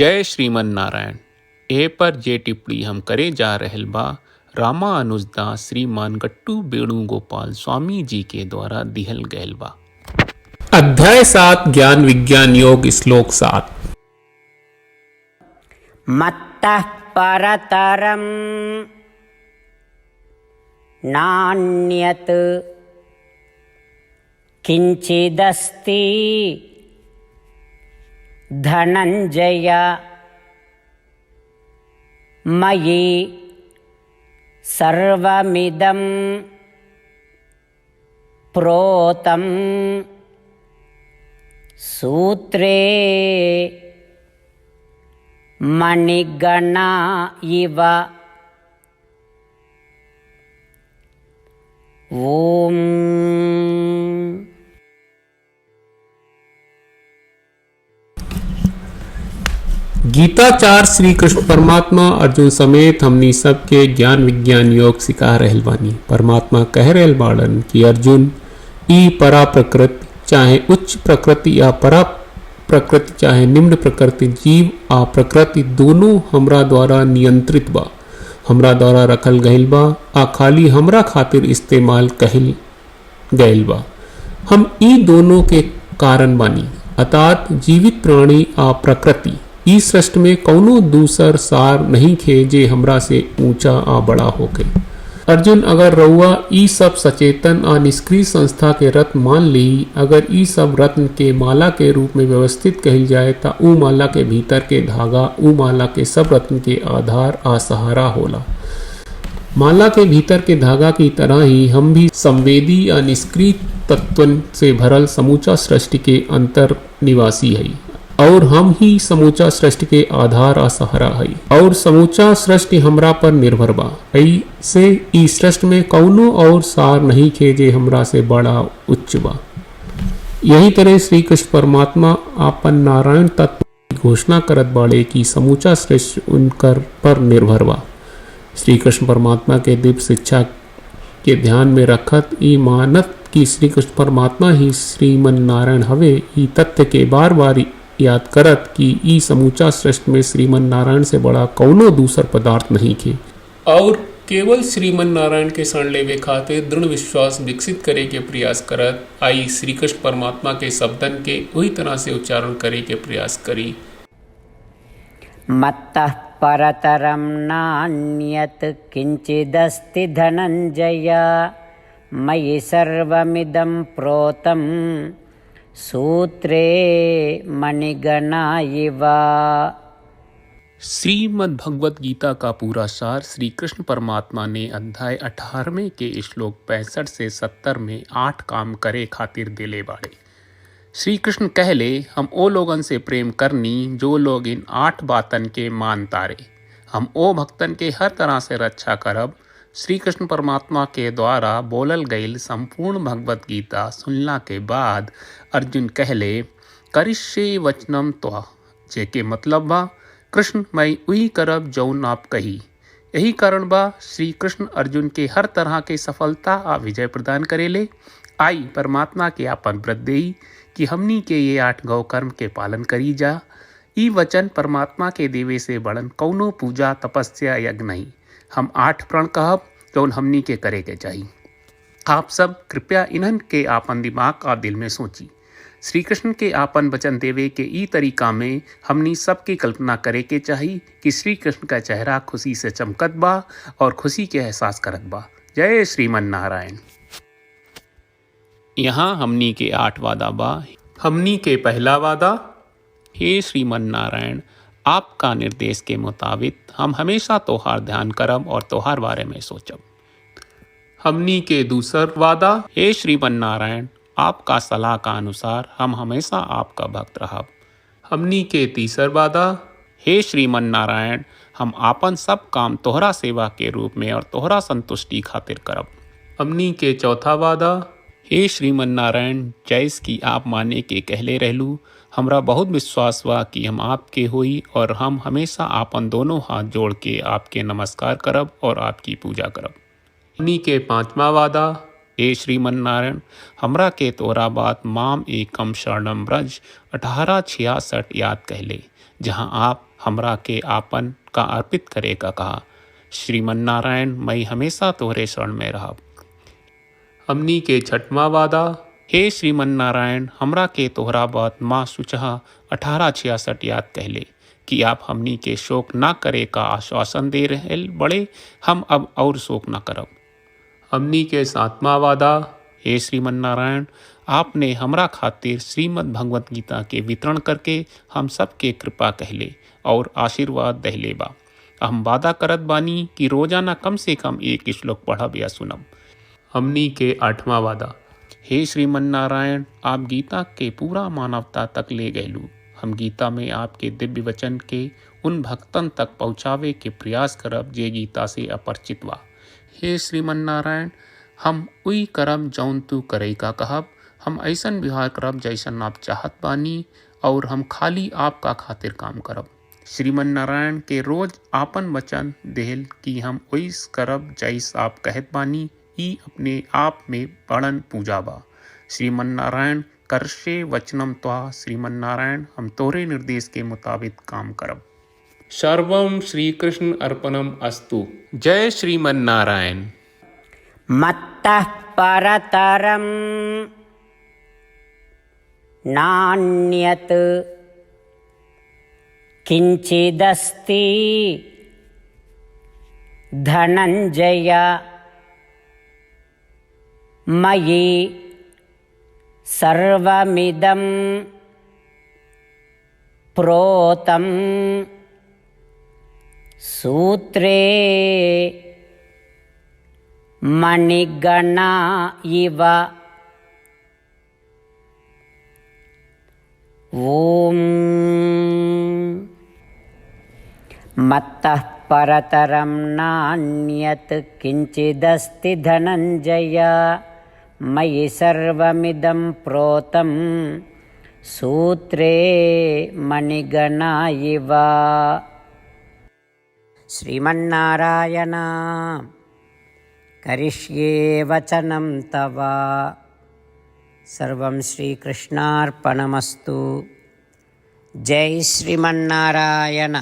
जय श्रीमन नारायण। ए पर जे टिप्पणी हम करे जा रहल बा रामानुजदास श्रीमान गट्टू वेणुगोपाल स्वामी जी के द्वारा दिहल गयल बा। अध्याय 7 ज्ञान विज्ञान योग श्लोक 7। मत्तः परतरं नान्यत् किंचिदस्ति धनंजय मयि सर्वमिदं प्रोतं सूत्रे मणिगणा इव। ओम। गीताचार्य श्री कृष्ण परमात्मा अर्जुन समेत हमनी सबके ज्ञान विज्ञान योग सिखा रहल बानी। परमात्मा कह रहल बाड़न कि अर्जुन ई परा प्रकृति चाहे उच्च प्रकृति या परा प्रकृति चाहे निम्न प्रकृति, जीव आ प्रकृति दोनों हमरा द्वारा नियंत्रित बा, हमरा द्वारा रखल गईल बा आ खाली हमरा खातिर इस्तेमाल कहल गईल बा। हम ई दोनों के कारण बानी, अर्थात जीवित प्राणी आ प्रकृति। ई सृष्टि में कौनो दूसर सार नहीं खे जे हमरा से ऊंचा आ बड़ा होके। अर्जुन, अगर रउआ ई सब सचेतन आ निष्क्रिय संस्था के रत्न मान ली, अगर ई सब रत्न के माला के रूप में व्यवस्थित कहल जाए ता ऊ माला के भीतर के धागा ऊ माला के सब रत्न के आधार आ सहारा होला। माला के भीतर के धागा की तरह ही हम भी संवेदी या निष्क्रिय तत्वन से भरल समूचा सृष्टि के अंतर निवासी है और हम ही समूचा सृष्टि के आधार आ सहारा है और समूचा सृष्टि हमरा पर निर्भर बा। ऐसे ई सृष्टि में कौनो और सार नहीं खे जे हमरा से बड़ा उच्च बा। यही तरह श्री कृष्ण परमात्मा आपन नारायण तत्व की घोषणा करत बाड़े कि समूचा सृष्टि उनकर पर निर्भर बा। श्री कृष्ण परमात्मा के दिव्य शिक्षा के ध्यान में रखत ई मानत कि श्री कृष्ण परमात्मा ही श्रीमन नारायण हवे, ई तथ्य के बार बार याद करत कि ई समूचा सृष्टि में श्रीमन नारायण से बड़ा कौनो दूसर पदार्थ नहीं खे और केवल श्रीमन नारायण के शरण लेवे खातिर दृढ़ विश्वास विकसित करे के प्रयास करत आई श्री कृष्ण परमात्मा के शब्दन के वही तरह से उच्चारण करे के प्रयास करी। मत्तः परतरं नान्यत् किंचिदस्ति धनंजय मयि सर्वमिदं प्रोतं सूत्रे मणिगणा इव। श्रीमद् भगवत गीता का पूरा सार श्री कृष्ण परमात्मा ने अध्याय 18वें के श्लोक 65 से 70 में 8 काम करे खातिर दिले बाड़े। श्री कृष्ण कहले, हम ओ लोगन से प्रेम करनी जो लोग इन 8 बातन के मान तारे। हम ओ भक्तन के हर तरह से रक्षा करब। श्री कृष्ण परमात्मा के द्वारा बोलल गईल संपूर्ण भगवत गीता सुनला के बाद अर्जुन कहले, करिष्ये वचनम त्वा, जेके मतलब बा कृष्ण मैं उही करब जौन आप कही। यही कारण बा श्री कृष्ण अर्जुन के हर तरह के सफलता आ विजय प्रदान करेले। आई परमात्मा के आपन व्रत देई कि हमनी के ये 8 गौ कर्म के पालन करी जा। ई वचन परमात्मा के देवे से बड़न कौनो पूजा तपस्या यज्ञ नहीं। हम 8 प्रण कहब जौन हमनी के करे के चाहिए। आप सब कृपया इन्हन के आपन दिमाग और दिल में सोची। श्री कृष्ण के आपन वचन देवे के ई तरीका में हमनी सबकी कल्पना करे के चाहिए कि श्री कृष्ण का चेहरा खुशी से चमकत बा और खुशी के एहसास करत बा। जय श्रीमन नारायण। यहाँ हमनी के 8 वादा बा। हमनी के पहला वादा, हे श्रीमन नारायण, आपका निर्देश के मुताबिक हम हमेशा तोहार ध्यान करब और तोहार बारे में सोचब। हमनी के दूसर वादा, हे श्रीमन नारायण, आपका सलाह का अनुसार हम हमेशा आपका भक्त रहब। हमनी के तीसर वादा, हे श्रीमन नारायण, हम आपन सब काम तोहरा सेवा के रूप में और तोहरा संतुष्टि खातिर करब। हमनी के चौथा वादा, हे श्रीमन नारायण, जैस की आप माने के कहले रहलू, हमरा बहुत विश्वास बा कि हम आपके होई और हम हमेशा आपन दोनों हाथ जोड़ के आपके नमस्कार करब और आपकी पूजा करब। हमनी के पांचवा वादा, हे श्रीमन नारायण, हमरा के तोरा बात माम एकम शरणम ब्रज 1866 याद कहले, जहाँ आप हमरा के आपन का अर्पित करे का कहा। श्रीमन्नारायण मैं हमेशा तोहरे शरण में रहब। हमनी के छठवां वादा। हे श्रीमन्नारायण हमरा के तोहरा बात माँ सुचहा 1866 याद कहले कि आप हमनी के शोक ना करे का आश्वासन दे रहे बड़े, हम अब और शोक ना करब। हमनी के सातवां वादा। हे श्रीमन्नारायण आपने हमरा खातिर श्रीमद् भगवत गीता के वितरण करके हम सबके कृपा कहले और आशीर्वाद दहले बा। हम वादा करत बानी कि रोजाना कम से कम एक श्लोक पढ़ब या सुनब। हमनी के आठवां वादा। हे श्रीमन्नारायण आप गीता के पूरा मानवता तक ले गयलू। हम गीता में आपके दिव्य वचन के उन भक्तन तक पहुँचावे के प्रयास करब जे गीता से अपरिचित बा। हे श्रीमन्नारायण हम उई करब जौन तू करे का कहब। हम ऐसन व्यवहार करब जैसन आप चाहत बानी और हम खाली आपका खातिर काम करब। श्रीमन्नारायण के रोज आपन वचन देहल कि हम ओइस करब जैस आप कहत बानी, ई अपने आप में बड़न पूजा बा। श्रीमन्नारायण करशे वचनम त्वा। श्रीमन्नारायण हम तोरे निर्देश के मुताबिक काम करब। सर्वं श्री कृष्ण अर्पणम अस्तु। जय श्रीमन्नारायण। मत्तः परतरं नान्यत् किंचिदस्ति धनंजय मयि सर्वमिदं प्रोतं सूत्रे मणिगणा इव। ॐ मत्तः परतरं नान्यत् किंचिदस्ति धनंजय मयि सर्वमिदं प्रोतं सूत्रे मणिगणा इव। श्रीमन्नारायण करिष्ये वचनं तव। सर्वं श्रीकृष्णार्पणमस्तु। जय श्रीमन्नारायण।